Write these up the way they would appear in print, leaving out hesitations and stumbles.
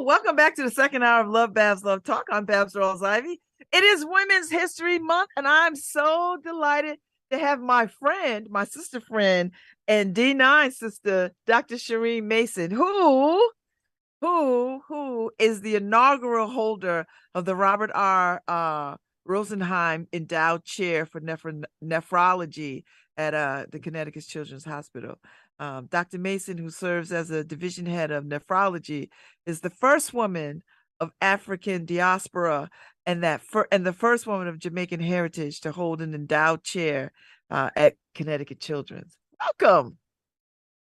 welcome back to the second hour of LoveBabz, LoveTalk. I'm Babz Rawls-Ivy. It is Women's History Month, and I'm so delighted to have my friend, my sister friend, and D9 sister, Dr. Sherene Mason, who is the inaugural holder of the Robert R. Rosenheim Endowed Chair for Nephrology at the Connecticut Children's Hospital. Dr. Mason, who serves as a division head of nephrology, is the first woman of African diaspora and the first woman of Jamaican heritage to hold an endowed chair at Connecticut Children's. Welcome.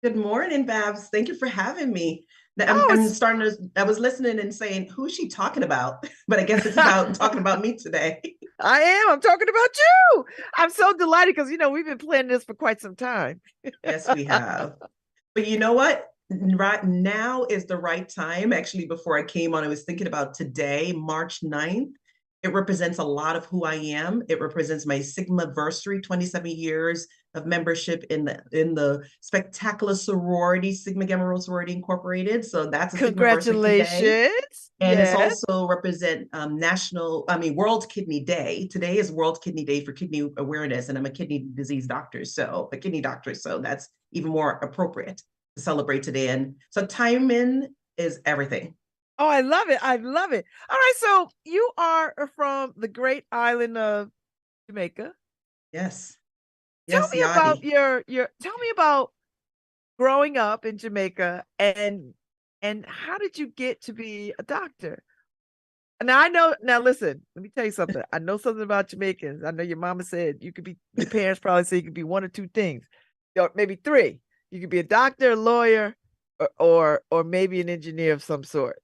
Good morning, Babz. Thank you for having me. I was listening and saying, who's she talking about? But I guess it's about talking about me today. I'm talking about you. I'm so delighted because, we've been planning this for quite some time. Yes, we have. But you know what? Right now is the right time. Actually, before I came on, I was thinking about today, March 9th. It represents a lot of who I am. It represents my Sigma-versary, 27 years of membership in the spectacular sorority, Sigma Gamma Rho Sorority Incorporated. So that's a Congratulations. And it's also represent World Kidney Day. Today is World Kidney Day for kidney awareness, and I'm a kidney doctor, so that's even more appropriate to celebrate today. And so timing is everything. Oh, I love it. I love it. All right. So you are from the great island of Jamaica. Yes. Tell me about tell me about growing up in Jamaica and how did you get to be a doctor? Now listen, let me tell you something. I know something about Jamaicans. I know your mama said your parents probably said you could be one or two things, or maybe three. You could be a doctor, a lawyer, or maybe an engineer of some sort.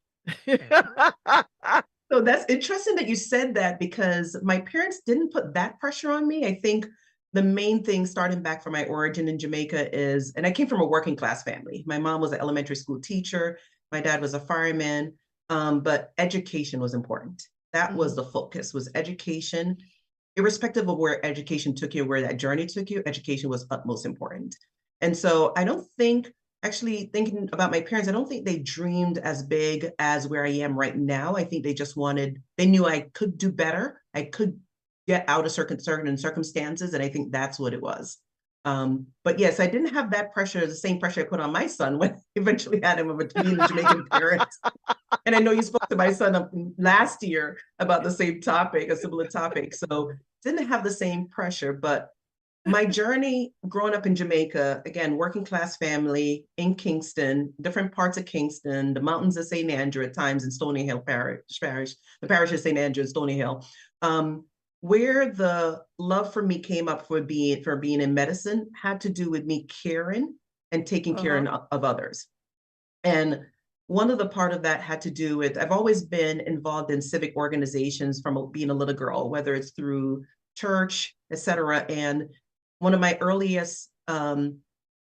So that's interesting that you said that, because my parents didn't put that pressure on me. I think the main thing, starting back from my origin in Jamaica, is, and I came from a working class family. My mom was an elementary school teacher. My dad was a fireman, but education was important. That was the focus, was education. Irrespective of where education took you, where that journey took you, education was utmost important. And so I don't think, actually thinking about my parents, I don't think they dreamed as big as where I am right now. I think they just they knew I could do better. I could get out of certain circumstances. And I think that's what it was. But yes, I didn't have that pressure, the same pressure I put on my son when I eventually had him of being a Jamaican parent. And I know you spoke to my son last year about the same topic, a similar topic. So didn't have the same pressure, but my journey growing up in Jamaica, again, working class family in Kingston, different parts of Kingston, the mountains of St. Andrew at times in Stony Hill Parish, the parish of St. Andrew and Stony Hill, where the love for me came up for being in medicine had to do with me caring and taking care of others. And one of the part of that had to do with, I've always been involved in civic organizations from being a little girl, whether it's through church, etc. And one of my earliest, I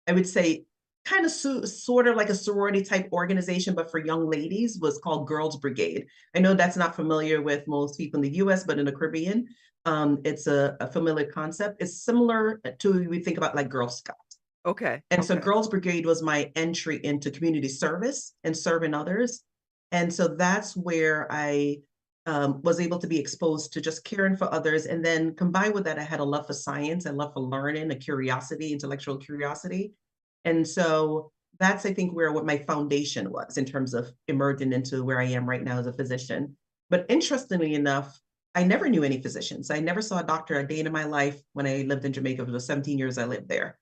would say, kind of sort of like a sorority type organization, but for young ladies, was called Girls Brigade. I know that's not familiar with most people in the US, but in the Caribbean, it's a familiar concept. It's similar to, we think about like Girl Scout. Okay. And so Girls Brigade was my entry into community service and serving others. And so that's where I was able to be exposed to just caring for others. And then combined with that, I had a love for science, a love for learning, a curiosity, intellectual curiosity. And so that's, I think, what my foundation was in terms of emerging into where I am right now as a physician. But interestingly enough, I never knew any physicians. I never saw a doctor a day in my life when I lived in Jamaica for the 17 years I lived there.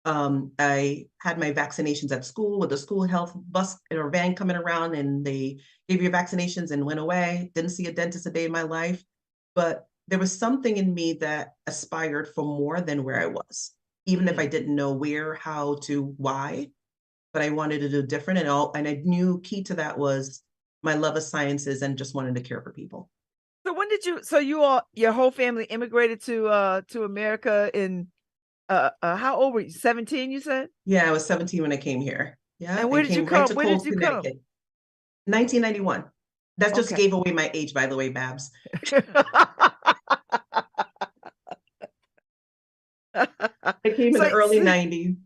I had my vaccinations at school with the school health bus or van coming around, and they gave you vaccinations and went away. Didn't see a dentist a day in my life, but there was something in me that aspired for more than where I was, even if I didn't know where, how to, why, but I wanted to do different. And I knew key to that was my love of sciences and just wanting to care for people. So when did your whole family immigrated to America in how old were you? 17, you said? Yeah, I was 17 when I came here. Yeah. And where did you come? Where did you come? 1991. That just gave away my age, by the way, Babz. I came in the early 90s.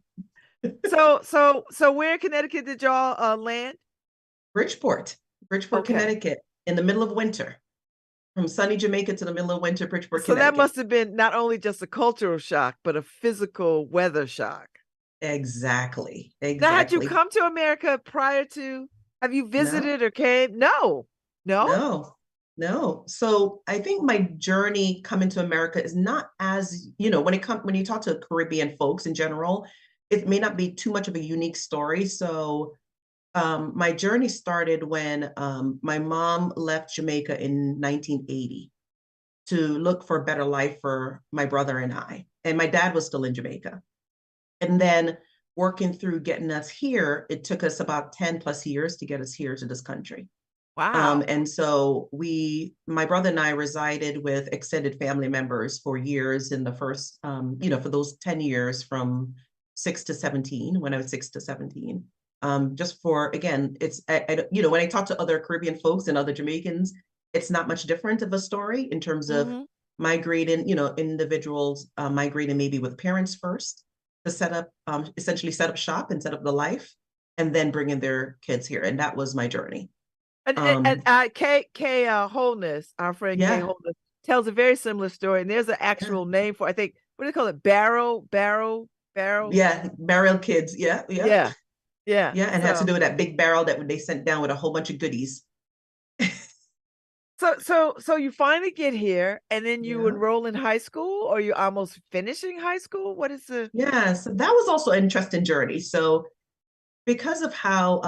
So where in Connecticut did y'all land? Bridgeport. Bridgeport, Okay. Connecticut, in the middle of winter. From sunny Jamaica to the middle of winter, Bridgeport, So that Connecticut. must have been not only just a cultural shock, but a physical weather shock. Exactly. Now, had you Exactly. come to America prior to, have you No, visited or came? No. No? no, no. So I think my journey coming to America is not as, when you talk to Caribbean folks in general, it may not be too much of a unique story. So my journey started when my mom left Jamaica in 1980 to look for a better life for my brother and I. And my dad was still in Jamaica. And then working through getting us here, it took us about 10 plus years to get us here to this country. Wow. And so my brother and I resided with extended family members for years in the first, for those 10 years from 6 to 17, when I was 6 to 17. Just for, again, when I talk to other Caribbean folks and other Jamaicans, it's not much different of a story in terms of Hmm. migrating, individuals migrating maybe with parents first to essentially set up shop and set up the life, and then bringing their kids here. And that was my journey. And Um, Kay Wholeness, our friend Kay yeah, Wholeness, tells a very similar story. And there's an yeah, actual name for, I think, what do they call it? Barrel. yeah. Barrel kids. Yeah, yeah, Yeah. Yeah. yeah. And had to So, do with that big barrel that they sent down with a whole bunch of goodies. so you finally get here and then you Yeah, enroll in high school, or you almost finishing high school? What is the, yeah. So that was also an interesting journey. So because of how,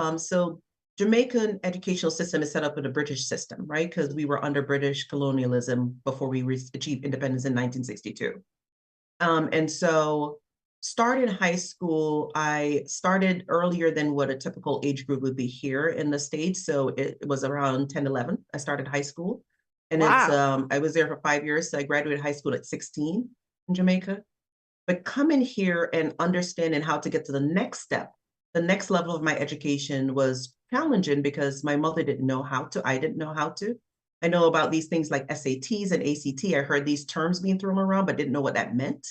Jamaican educational system is set up with a British system, right? Because we were under British colonialism before we achieved independence in 1962. And so started high school, I started earlier than what a typical age group would be here in the States. So it was around 10, 11. I started high school. And wow. I was there for 5 years. So I graduated high school at 16 in Jamaica. But coming here and understanding how to get to the next step, the next level of my education was challenging because my mother didn't know how to. I didn't know how to. I know about these things like SATs and ACT. I heard these terms being thrown around, but didn't know what that meant,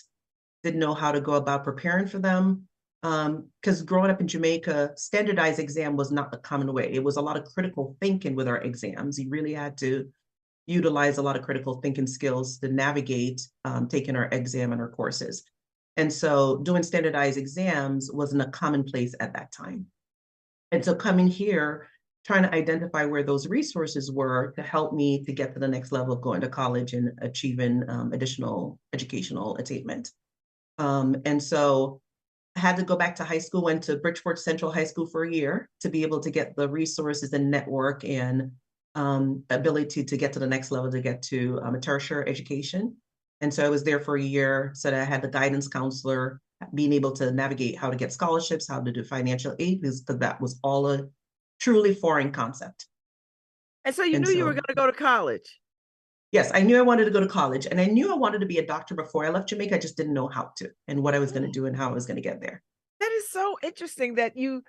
didn't know how to go about preparing for them. Because growing up in Jamaica, standardized exam was not the common way. It was a lot of critical thinking with our exams. You really had to utilize a lot of critical thinking skills to navigate taking our exam and our courses. And so doing standardized exams wasn't a commonplace at that time. And so coming here, trying to identify where those resources were to help me to get to the next level of going to college and achieving additional educational attainment. And so I had to go back to high school, went to Bridgeport Central High School for a year to be able to get the resources and network and ability to get to the next level, to get to a tertiary education. And so I was there for a year, so that I had the guidance counselor, being able to navigate how to get scholarships, how to do financial aid, because that was all a truly foreign concept. And so you And knew you were so, going to go to college. yes, I knew I wanted to go to college, and I knew I wanted to be a doctor before I left Jamaica. I just didn't know how to and what I was going to Hmm. do and how I was going to get there. That is so interesting that you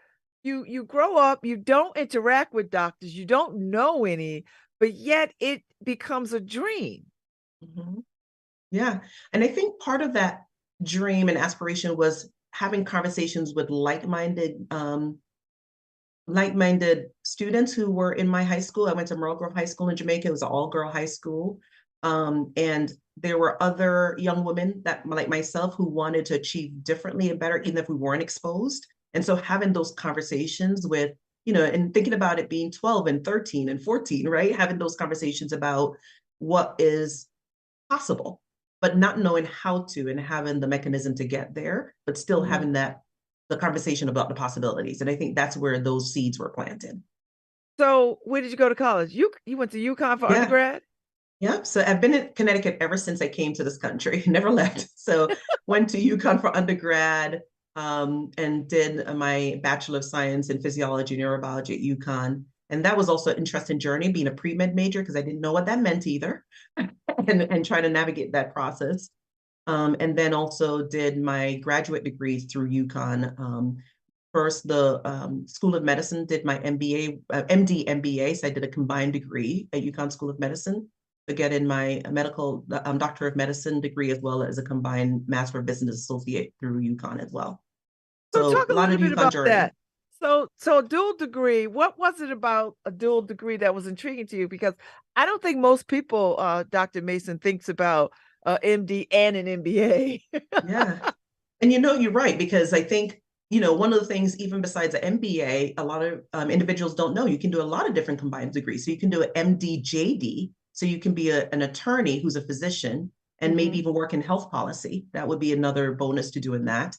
grow up, you don't interact with doctors, you don't know any, but yet it becomes a dream. Mhm. Yeah. And I think part of that dream and aspiration was having conversations with like-minded students who were in my high school. I went to Merle Grove High School in Jamaica. It was an all-girl high school. And there were other young women that, like myself, who wanted to achieve differently and better, even if we weren't exposed. And so having those conversations with, and thinking about it being 12 and 13 and 14, right? Having those conversations about what is possible, but not knowing how to and having the mechanism to get there, but still Mhm. having the conversation about the possibilities. And I think that's where those seeds were planted. So where did you go to college? You went to UConn for Yeah. undergrad? Yeah. So I've been in Connecticut ever since I came to this country, never left. So went to UConn for undergrad, and did my Bachelor of Science in Physiology and Neurobiology at UConn. And that was also an interesting journey, being a pre-med major, because I didn't know what that meant either, and trying to navigate that process. And then also did my graduate degrees through UConn. First, the School of Medicine did my MBA, MD, MBA. So I did a combined degree at UConn School of Medicine to get in my medical Doctor of Medicine degree, as well as a combined Master of Business Associate through UConn as well. So So talk a a lot little of bit UConn about journey. that. So dual degree, what was it about a dual degree that was intriguing to you? Because I don't think most people, Dr. Mason, thinks about MD and an MBA. Yeah. And you're right, because I think, one of the things, even besides an MBA, a lot of individuals don't know you can do a lot of different combined degrees. So you can do an MD/JD. So you can be an attorney who's a physician and maybe Mhm. even work in health policy. That would be another bonus to doing that.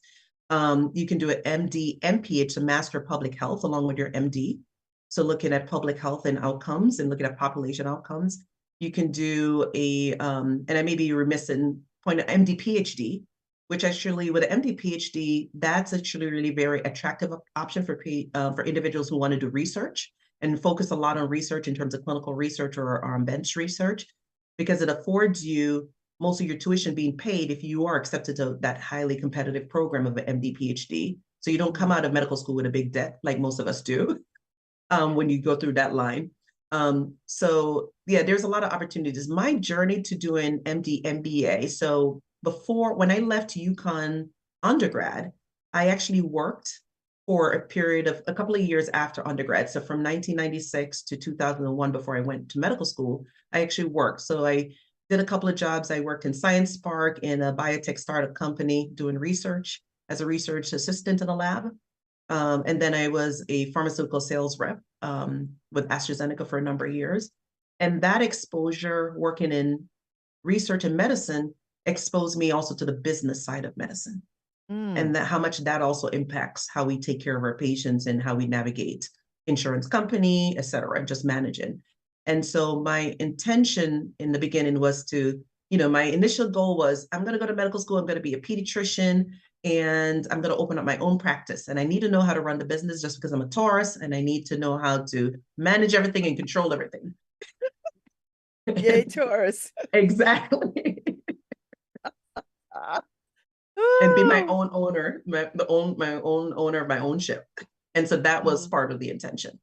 You can do an MD/MPH, a Master of Public Health, along with your MD. So looking at public health and outcomes and looking at population outcomes. You can do and I may be remiss in point, MD/PhD, which actually with an MD/PhD, that's actually really very attractive option for individuals who want to do research and focus a lot on research in terms of clinical research or bench research, because it affords you most of your tuition being paid if you are accepted to that highly competitive program of an MD/PhD. So you don't come Mhm. out of medical school with a big debt like most of us do when you go through that line. So yeah, there's a lot of opportunities. My journey to doing MD/MBA. So when I left UConn undergrad, I actually worked for a period of a couple of years after undergrad. So from 1996 to 2001, before I went to medical school, I actually worked. So I did a couple of jobs. I worked in Science Park in a biotech startup company doing research as a research assistant in a lab. And then I was a pharmaceutical sales rep with AstraZeneca for a number of years. And that exposure working in research and medicine exposed me also to the business side of medicine, Mm. and that how much that also impacts how we take care of our patients and how we navigate insurance company, et cetera, just managing. And so my intention in the beginning was to, my initial goal was I'm going to go to medical school, I'm going to be a pediatrician, and I'm going to open up my own practice. And I need to know how to run the business just because I'm a Taurus, and I need to know how to manage everything and control everything. Yay, Taurus. Exactly. Ah. And be my Ooh. own owner, my own owner of my own ship. And so that was Mhm. part of the intention.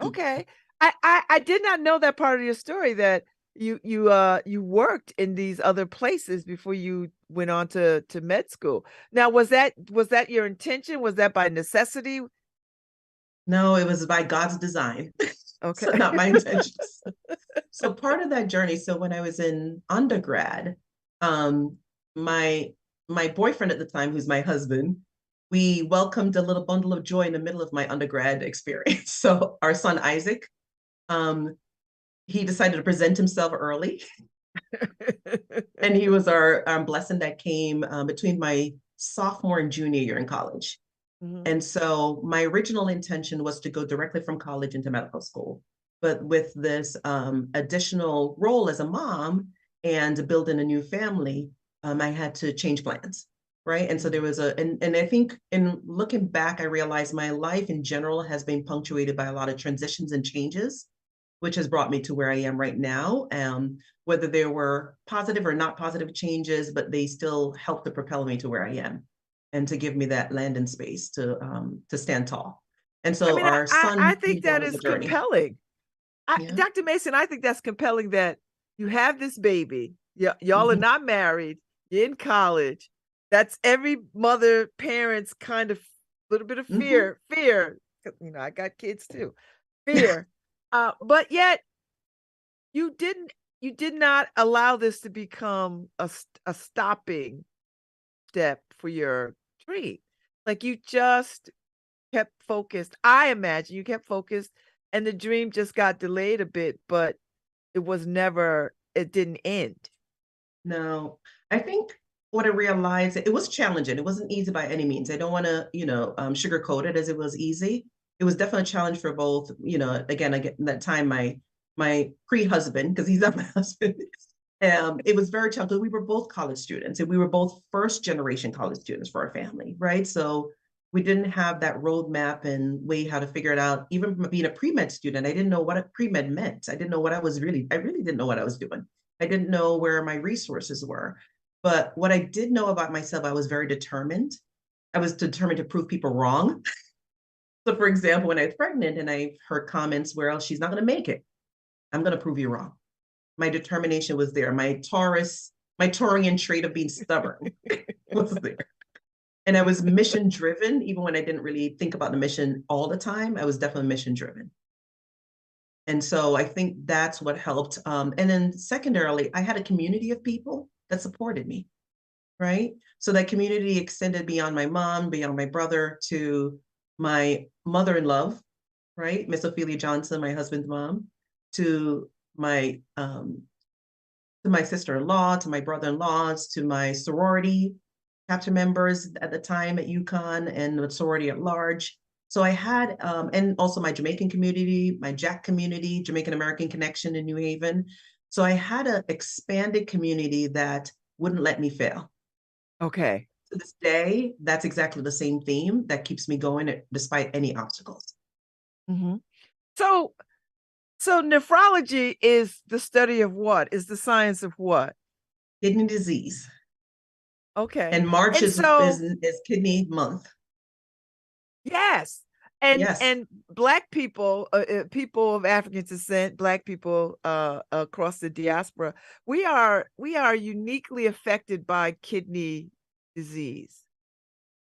Okay. I did not know that part of your story that you worked in these other places before you went on to med school. Now, was that your intention? Was that by necessity? No, it was by God's design. Okay. So not my intentions. So part of that journey, so when I was in undergrad, um, my my boyfriend at the time, who's my husband, we welcomed a little bundle of joy in the middle of my undergrad experience. So our son Isaac, um, he decided to present himself early, and he was our blessing that came between my sophomore and junior year in college. Mhm. And so my original intention was to go directly from college into medical school. But with this additional role as a mom and building a new family, I had to change plans. Right. And so there Mhm. was and I think in looking back, I realized my life in general has been punctuated by a lot of transitions and changes, which has brought me to where I am right now. Whether there were positive or not positive changes, but they still helped to propel me to where I am and to give me that landing space to stand tall. And I so mean, I our I I son think that newborn was a is journey. compelling. Yeah. Dr. Mason, I think that's compelling that you have this baby. Y'all are Mhm. not married. You're in college. That's every mother, parents kind of little bit of Mhm. fear. 'Cause, I got kids too. Fear. But yet you didn't you did not allow this to become a stopping step for your dream. Like you just kept focused. I imagine you kept focused and the dream just got delayed a bit, but it didn't end. No, I think what I realized, it was challenging. It wasn't easy by any means. I don't want to, sugarcoat it as it was easy. It was definitely a challenge for both. Again, I get that time my pre-husband, because he's not my husband. It was very challenging. We were both college students, and we were both first generation college students for our family, right? So we didn't have that roadmap and way how to figure it out. Even being a pre-med student, I didn't know what a pre-med meant. I didn't know what I really didn't know what I was doing. I didn't know where my resources were. But what I did know about myself, I was very determined. I was determined to prove people wrong. So, for example, when I was pregnant and I heard comments where, oh, she's not going to make it, I'm going to prove you wrong. My determination was there. My Taurian trait of being stubborn was there. And I was mission driven, even when I didn't really think about the mission all the time. I was definitely mission driven. And so I think that's what helped. And then secondarily, I had a community of people that supported me, right? So that community extended beyond my mom, beyond my brother, to my mother in love, right? Miss Ophelia Johnson, my husband's mom, to my sister-in-law, to my brother-in-laws, to my sorority chapter members at the time at UConn and the sorority at large. So I had, and also my Jamaican community, my Jack community, Jamaican American Connection in New Haven. So I had an expanded community that wouldn't let me fail. Okay. To this day, that's exactly the same theme that keeps me going despite any obstacles. Mm-hmm. So, so nephrology is the study of what? Is the science of what? Kidney disease. Okay. And March And is, so, is kidney month. yes. Yes. And Black people, people of African descent, Black people across the diaspora, we are uniquely affected by kidney disease.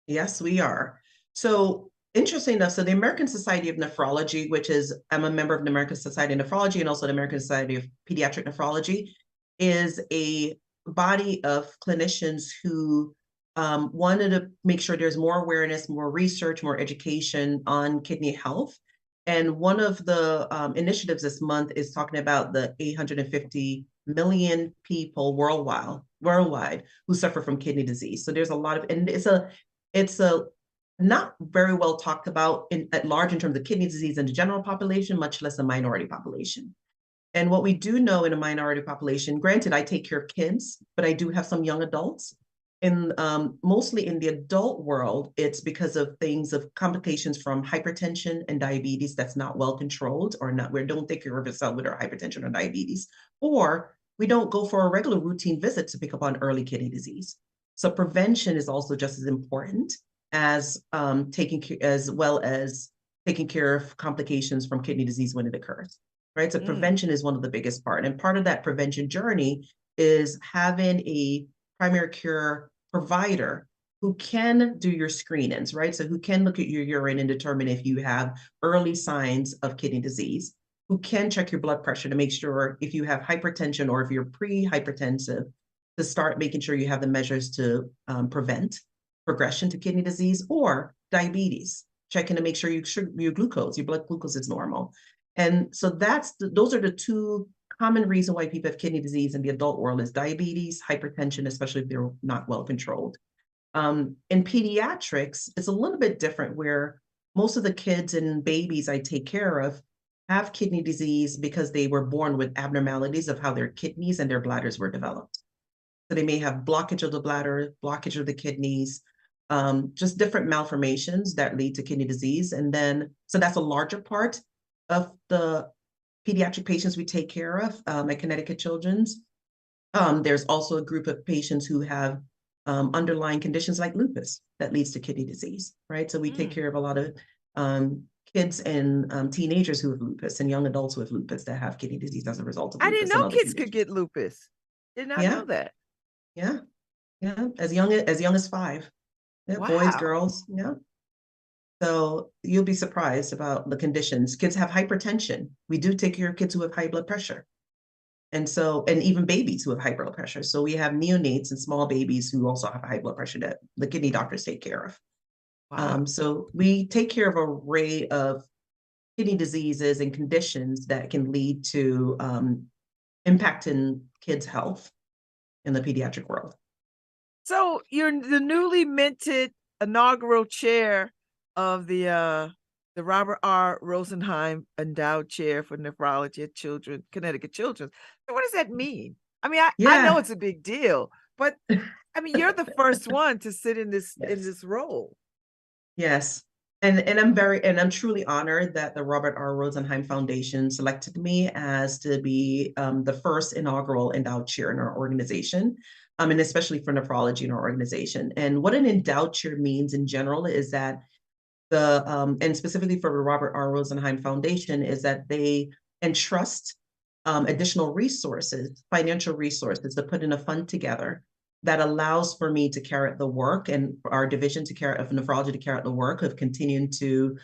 Yes, we are. So interesting enough, so the American Society of Nephrology, which is, I'm a member of the American Society of Nephrology and also the American Society of Pediatric Nephrology, is a body of clinicians who wanted to make sure there's more awareness, more research, more education on kidney health. And one of the initiatives this month is talking about the 850 million people worldwide who suffer from kidney disease. So there's a lot of, and it's a not very well talked about at large in terms of kidney disease in the general population, much less the minority population. And what we do know in a minority population, granted, I take care of kids, but I do have some young adults. And mostly in the adult world, it's because of things of complications from hypertension and diabetes that's not well controlled, or not, we don't take care of ourselves with our hypertension or diabetes, or we don't go for a regular routine visit to pick up on early kidney disease. So prevention is also just as important as as well as taking care of complications from kidney disease when it occurs, right? So prevention is one of the biggest part. And part of that prevention journey is having a primary care provider who can do your screenings, right? So who can look at your urine and determine if you have early signs of kidney disease, who can check your blood pressure to make sure if you have hypertension or if you're pre-hypertensive, to start making sure you have the measures to prevent progression to kidney disease, or diabetes, checking to make sure your blood glucose is normal. And so those are the two common reasons why people have kidney disease in the adult world is diabetes, hypertension, especially if they're not well controlled. In pediatrics, it's a little bit different where most of the kids and babies I take care of have kidney disease because they were born with abnormalities of how their kidneys and their bladders were developed. So they may have blockage of the bladder, blockage of the kidneys, just different malformations that lead to kidney disease. And then, so that's a larger part of the pediatric patients we take care of at Connecticut Children's. There's also a group of patients who have underlying conditions like lupus that leads to kidney disease, right? So we take care of a lot of kids and teenagers who have lupus and young adults who have lupus that have kidney disease as a result of I lupus didn't and know other kids conditions. could get lupus. Did not Yeah, know that. yeah, yeah. As young as 5. Yeah, boys, Wow. girls, yeah. So you'll be surprised about the conditions. Kids have hypertension. We do take care of kids who have high blood pressure. And so, and even babies who have high blood pressure. So we have neonates and small babies who also have high blood pressure that the kidney doctors take care of. Wow. So we take care of an array of kidney diseases and conditions that can lead to impacting kids' health in the pediatric world. So you're the newly minted inaugural chair of the Robert R. Rosenheim Endowed Chair for Nephrology at Connecticut Children. So what does that mean? I mean, I know Yeah. it's a big deal, but I mean, you're the first one to sit in Yes. this role. Yes. And I'm truly honored that the Robert R. Rosenheim Foundation selected me as to be the first inaugural endowed chair in our organization, and especially for nephrology in our organization. And what an endowed chair means in general is that and specifically for the Robert R. Rosenheim Foundation, is that they entrust additional resources, financial resources, to put in a fund together that allows for me to carry out the work and our division to carry of nephrology to carry out the work of continuing to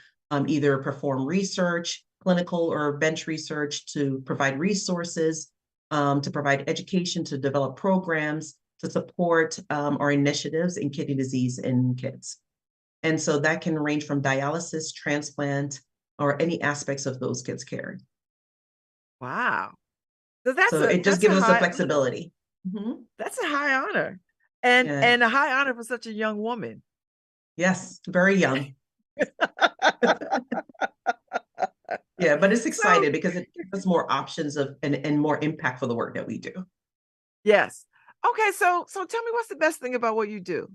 either perform research, clinical or bench research, to provide resources, to provide education, to develop programs, to support our initiatives in kidney disease in kids. And so that can range from dialysis, transplant, or any aspects of those kids' care. Wow. So So it just gives us the flexibility. Mm-hmm. That's a high honor. And Yeah. and a high honor for such a young woman. Yes, very young. Yeah, but it's So excited because it gives us more options of and more impact for the work that we do. yes. Okay, so tell me, what's the best thing about what you do?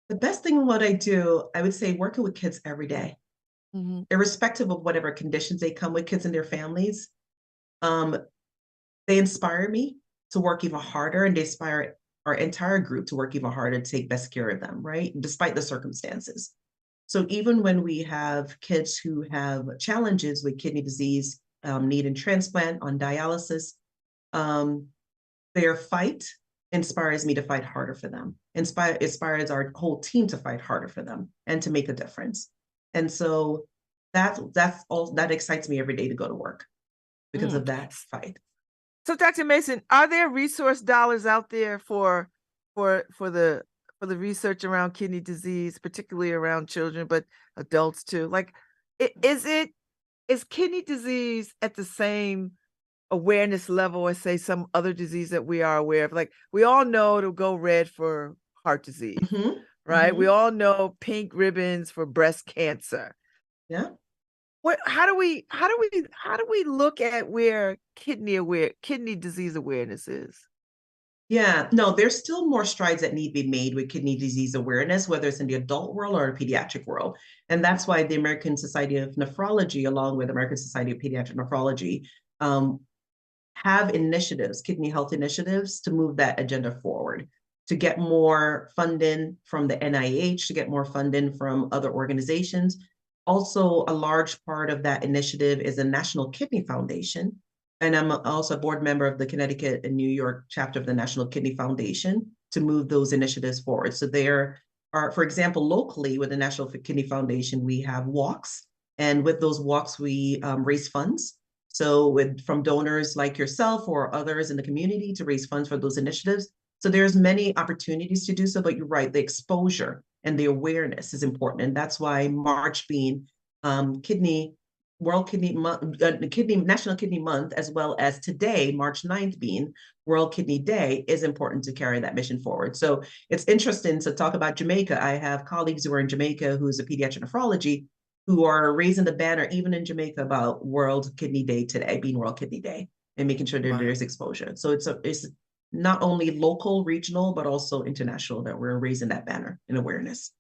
The best thing in what I do, I would say working with kids every day, Mhm. irrespective of whatever conditions they come with, kids and their families. Um, they inspire me to work even harder, and they inspire our entire group to work even harder to take best care of them, right? Despite the circumstances. So even when we have kids who have challenges with kidney disease, needing transplant, on dialysis, um, their fight inspires me to fight harder for them, inspires our whole team to fight harder for them and to make a difference. And so that's all that excites me every day to go to work because Mm. of that fight. So Dr. Mason, are there resource dollars out there for the research around kidney disease, particularly around children, but adults too? Like, is kidney disease at the same awareness level as, say, some other disease that we are aware of? Like, we all know to go red for heart disease, Mm-hmm. right? We Mm-hmm. all know pink ribbons for breast cancer. Yeah. What how do we look at where kidney disease awareness is? Yeah, no, there's still more strides that need to be made with kidney disease awareness, whether it's in the adult world or the pediatric world. And that's why the American Society of Nephrology, along with the American Society of Pediatric Nephrology, um, have initiatives, kidney health initiatives, to move that agenda forward, to get more funding from the NIH, to get more funding from other organizations. Also, a large part of that initiative is a National Kidney Foundation. And I'm also a board member of the Connecticut and New York chapter of the National Kidney Foundation to move those initiatives forward. So there are, for example, locally with the National Kidney Foundation, we have walks. And with those walks, we raise funds. So from donors like yourself or others in the community to raise funds for those initiatives. So there's many opportunities to do so, but you're right, the exposure and the awareness is important. And that's why March being kidney World Kidney Month, National Kidney Month, as well as today, March 9th being World Kidney Day, is important to carry that mission forward. So it's interesting to talk about Jamaica. I have colleagues who are in Jamaica who's a pediatric nephrology who are raising the banner, even in Jamaica, about World Kidney Day today, being World Kidney Day, and making sure that Wow. there's exposure. So it's not only local, regional, but also international that we're raising that banner in awareness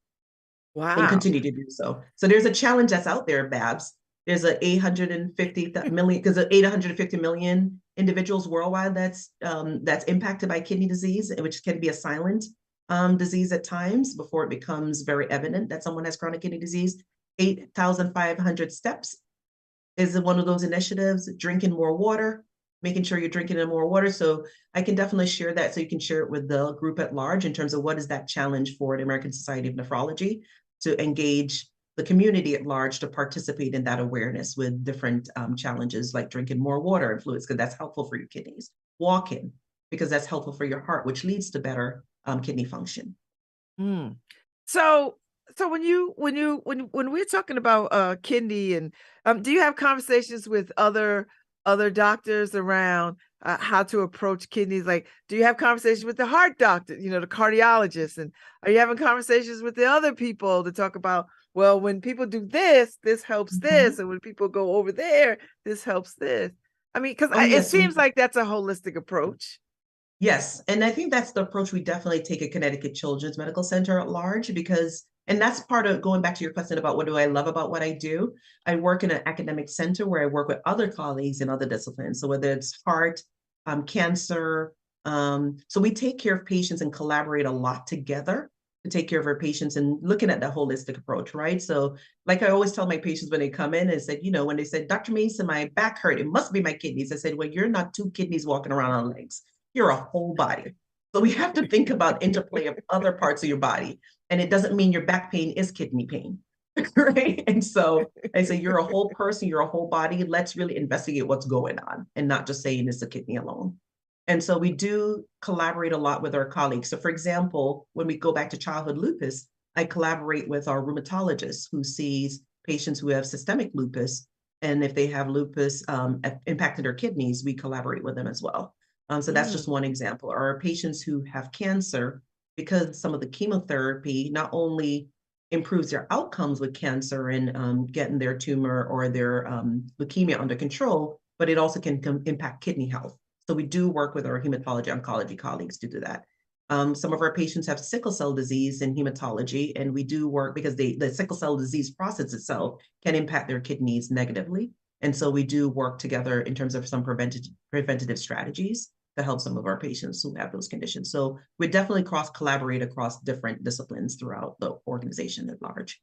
and Wow. continue to do so. So there's a challenge that's out there, Babz. There's a 850 million, because 850 million individuals worldwide that's impacted by kidney disease, which can be a silent disease at times before it becomes very evident that someone has chronic kidney disease. 8,500 steps is one of those initiatives. Drinking more water, making sure you're drinking more water. So I can definitely share that, so you can share it with the group at large in terms of what is that challenge for the American Society of Nephrology to engage the community at large to participate in that awareness with different challenges like drinking more water and fluids, because that's helpful for your kidneys. Walking, because that's helpful for your heart, which leads to better kidney function. Mm. So when we're talking about kidney, and do you have conversations with other doctors around how to approach kidneys? Like, do you have conversations with the heart doctor, the cardiologist, and are you having conversations with the other people to talk about, well, when people do this, this helps this, and when people go over there, this helps this? I mean, because Oh, it yes, seems like that's a holistic approach. Yes, and I think that's the approach we definitely take at Connecticut Children's Medical Center at large, because, and that's part of going back to your question about what do I love about what I do. I work in an academic center where I work with other colleagues in other disciplines. So whether it's heart, cancer, so we take care of patients and collaborate a lot together to take care of our patients and looking at the holistic approach, right? So like I always tell my patients when they come in and said, when they said, Dr. Mason, my back hurt, it must be my kidneys. I said, well, you're not two kidneys walking around on legs. You're a whole body. So we have to think about interplay of other parts of your body. And it doesn't mean your back pain is kidney pain, right? And so I say, you're a whole person, you're a whole body. Let's really investigate what's going on and not just saying it's a kidney alone. And so we do collaborate a lot with our colleagues. So for example, when we go back to childhood lupus, I collaborate with our rheumatologist who sees patients who have systemic lupus. And if they have lupus impacting their kidneys, we collaborate with them as well. So that's just Mm. one example. Or patients who have cancer, because some of the chemotherapy not only improves their outcomes with cancer and getting their tumor or their leukemia under control, but it also can impact kidney health. So we do work with our hematology oncology colleagues to do that. Some of our patients have sickle cell disease in hematology, and we do work because the sickle cell disease process itself can impact their kidneys negatively. And so we do work together in terms of some preventative strategies to help some of our patients who have those conditions. So we definitely cross collaborate across different disciplines throughout the organization at large.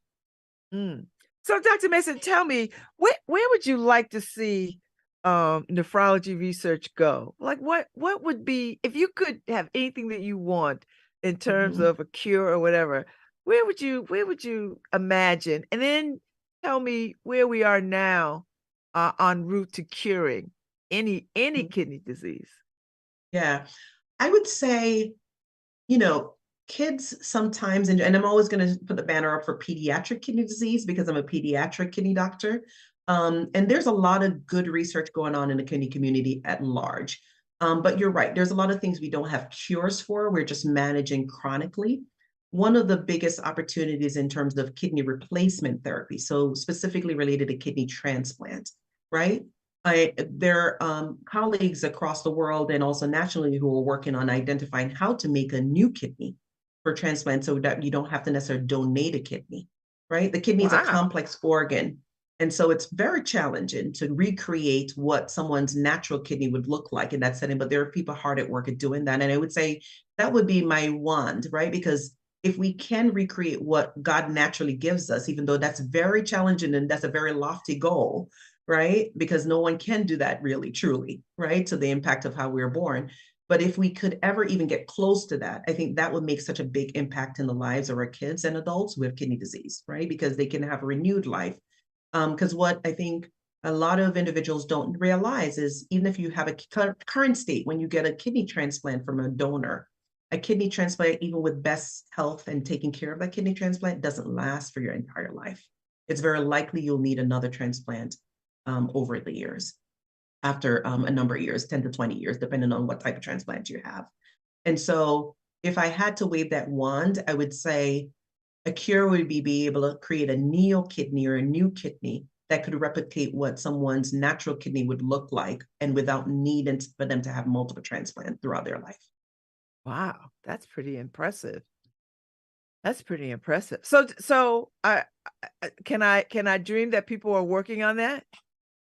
Mm. So, Dr. Mason, tell me, where would you like to see nephrology research go? Like, what would be, if you could have anything that you want in terms Mhm. of a cure or whatever, where would you imagine? And then tell me where we are now en route to curing any kidney disease. Yeah, I would say, you know, kids sometimes, and I'm always going to put the banner up for pediatric kidney disease because I'm a pediatric kidney doctor. And there's a lot of good research going on in the kidney community at large. But you're right, there's a lot of things we don't have cures for. We're just managing chronically. One of the biggest opportunities in terms of kidney replacement therapy, so specifically related to kidney transplant, right? There are colleagues across the world and also nationally who are working on identifying how to make a new kidney for transplant so that you don't have to necessarily donate a kidney, right? The kidney is a Wow. complex organ. And so it's very challenging to recreate what someone's natural kidney would look like in that setting. But there are people hard at work at doing that. And I would say that would be my wand, right? Because if we can recreate what God naturally gives us, even though that's very challenging and that's a very lofty goal, right? Because no one can do that really, truly, right? To the impact of how we were born. But if we could ever even get close to that, I think that would make such a big impact in the lives of our kids and adults who have kidney disease, right? Because they can have a renewed life. Because what I think a lot of individuals don't realize is even if you have a current state, when you get a kidney transplant from a donor, a kidney transplant, even with best health and taking care of that kidney transplant, doesn't last for your entire life. It's very likely you'll need another transplant over the years, after a number of years, 10 to 20 years, depending on what type of transplant you have. And so if I had to wave that wand, I would say a cure would be able to create a neo kidney or a new kidney that could replicate what someone's natural kidney would look like and without needing for them to have multiple transplants throughout their life. Wow, that's pretty impressive. That's pretty impressive. So can I dream that people are working on that?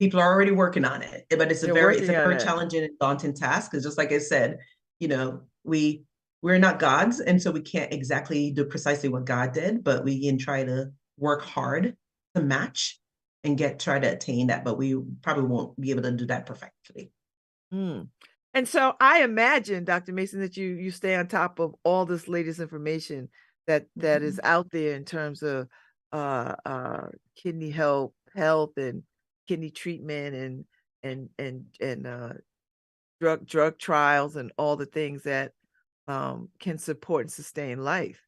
People are already working on it, but it's a They're very working on it. challenging and daunting task. Because just like I said, you know, we're not gods, and so we can't exactly do precisely what God did, but we can try to work hard to match and try to attain that. But we probably won't be able to do that perfectly. Mm. And so I imagine, Dr. Mason, that you stay on top of all this latest information that is Mhm. out there in terms of kidney health and kidney treatment and drug trials and all the things that can support and sustain life.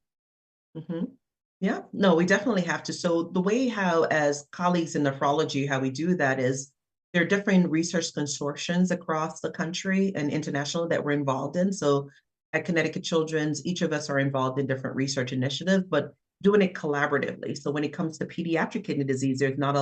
Mhm. Yeah, no, we definitely have to. So the way how, as colleagues in nephrology, how we do that is there are different research consortiums across the country and international that we're involved in. So at Connecticut Children's, each of us are involved in different research initiatives, but doing it collaboratively. So when it comes to pediatric kidney disease, there's not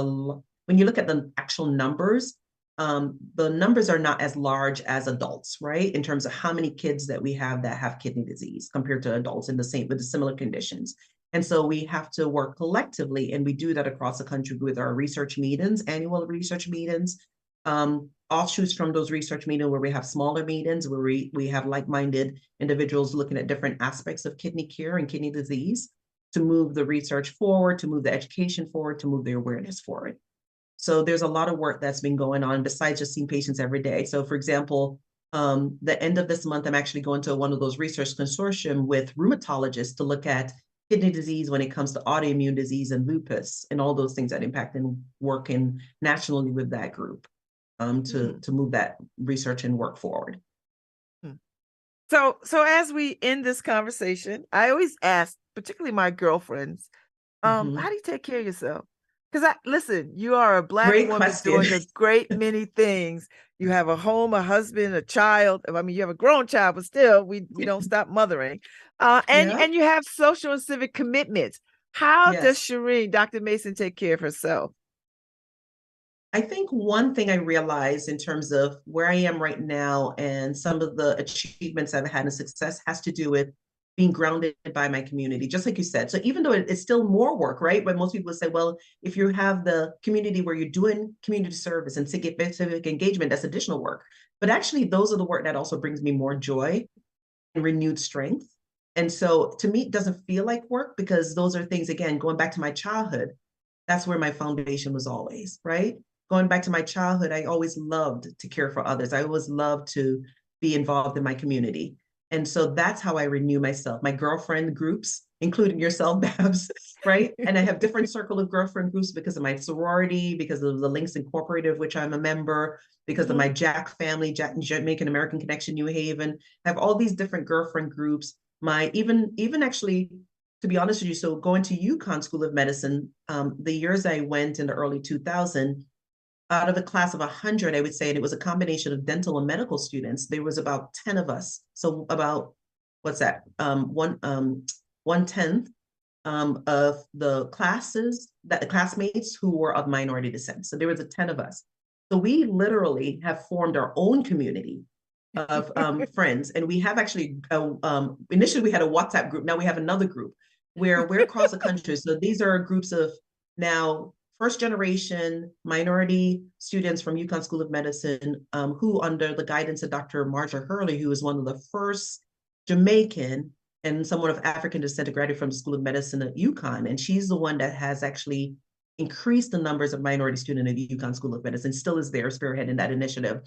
when you look at the actual numbers, the numbers are not as large as adults, right? In terms of how many kids that we have that have kidney disease compared to adults in the same with the similar conditions. And so we have to work collectively, and we do that across the country with our research meetings, annual research meetings, offshoots from those research meetings where we have smaller meetings where we have like-minded individuals looking at different aspects of kidney care and kidney disease to move the research forward, to move the education forward, to move the awareness forward. So there's a lot of work that's been going on besides just seeing patients every day. So for example, The end of this month, I'm actually going to one of those research consortium with rheumatologists to look at kidney disease when it comes to autoimmune disease and lupus and all those things that impact, and working nationally with that group to move that research and work forward. So as we end this conversation, I always ask, particularly my girlfriends, how do you take care of yourself? Because listen, you are a Black Great woman question. doing a great many things. You have a home, a husband, a child. I mean, you have a grown child, but still, we don't stop mothering. And you have social and civic commitments. How does Sherene, Dr. Mason, take care of herself? I think one thing I realized in terms of where I am right now and some of the achievements I've had and success has to do with being grounded by my community, just like you said. So even though it's still more work, right? But most people say, well, if you have the community where you're doing community service and civic engagement, that's additional work. But actually, those are the work that also brings me more joy and renewed strength. And so to me, it doesn't feel like work, because those are things, again, going back to my childhood, that's where my foundation was always, right? Going back to my childhood, I always loved to care for others. I always loved to be involved in my community. And so that's how I renew myself. My girlfriend groups, including yourself, Babz, right? And I have different circle of girlfriend groups because of my sorority, because of the Links Incorporated, of which I'm a member, because of my Jack family, Jamaican American Connection, New Haven. I have all these different girlfriend groups. My even actually, to be honest with you, so going to UConn School of Medicine, the years I went in the early 2000s, out of a class of 100, I would say, and it was a combination of dental and medical students, there was about 10 of us. So about, what's that? 1/10 of the classmates who were of minority descent. So there was 10 of us. So we literally have formed our own community of friends. And we have actually, initially we had a WhatsApp group. Now we have another group where we're across the country. So these are groups of now first generation minority students from UConn School of Medicine, who, under the guidance of Dr. Marja Hurley, who was one of the first Jamaican and someone of African descent to graduate from the School of Medicine at UConn. And she's the one that has actually increased the numbers of minority students at UConn School of Medicine, still is there spearheading that initiative.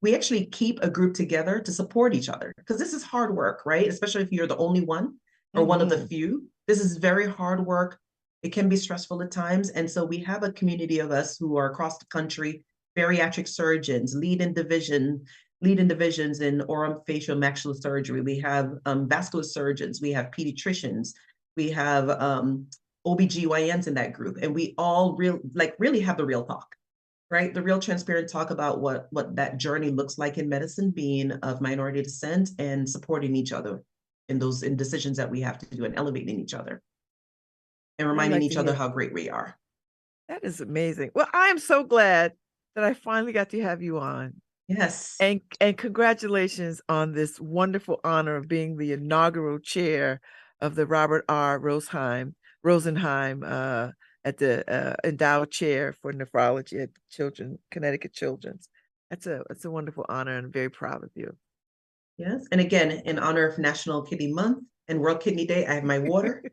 We actually keep a group together to support each other, because this is hard work, right? Especially if you're the only one or one of the few. This is very hard work. It can be stressful at times. And so we have a community of us who are across the country, bariatric surgeons, leading divisions in orofacial maxillary surgery. We have vascular surgeons, we have pediatricians, we have OBGYNs in that group. And we all really have the real talk, right? The real transparent talk about what that journey looks like in medicine, being of minority descent, and supporting each other in decisions that we have to do, and elevating each other and reminding each other how great we are. That is amazing. Well, I am so glad that I finally got to have you on. Yes. And congratulations on this wonderful honor of being the inaugural chair of the Robert R. Rosenheim at the Endowed Chair for Nephrology at Connecticut Children's. That's a wonderful honor, and I'm very proud of you. Yes. And again, in honor of National Kidney Month and World Kidney Day, I have my water.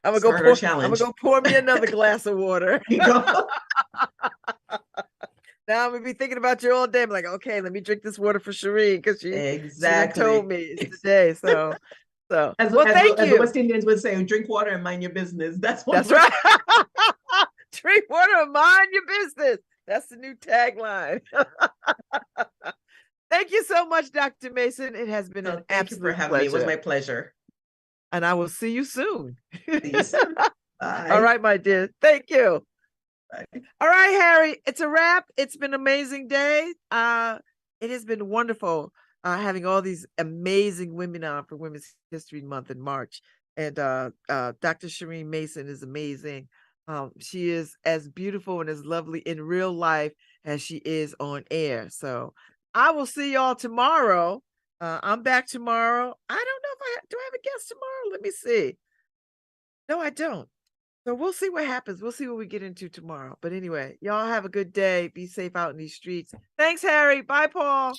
I'm gonna go pour me another glass of water. You go. Now I'm gonna be thinking about you all day. I'm like, okay, let me drink this water for Sherene, because she told me it's today. So as the West Indians would say, drink water and mind your business. That's right. Drink water and mind your business. That's the new tagline. Thank you so much, Dr. Mason. It has been an absolute pleasure. Thank you for having me. It was my pleasure. And I will see you soon. See you soon. Bye. All right, my dear. Thank you. Bye. All right, Harry, it's a wrap. It's been an amazing day. It has been wonderful having all these amazing women on for Women's History Month in March. And Dr. Sherene Mason is amazing. She is as beautiful and as lovely in real life as she is on air. So I will see y'all tomorrow. I'm back tomorrow. I don't know if do I have a guest tomorrow? Let me see. No, I don't. So we'll see what happens. We'll see what we get into tomorrow. But anyway, y'all have a good day. Be safe out in these streets. Thanks, Harry. Bye, Paul.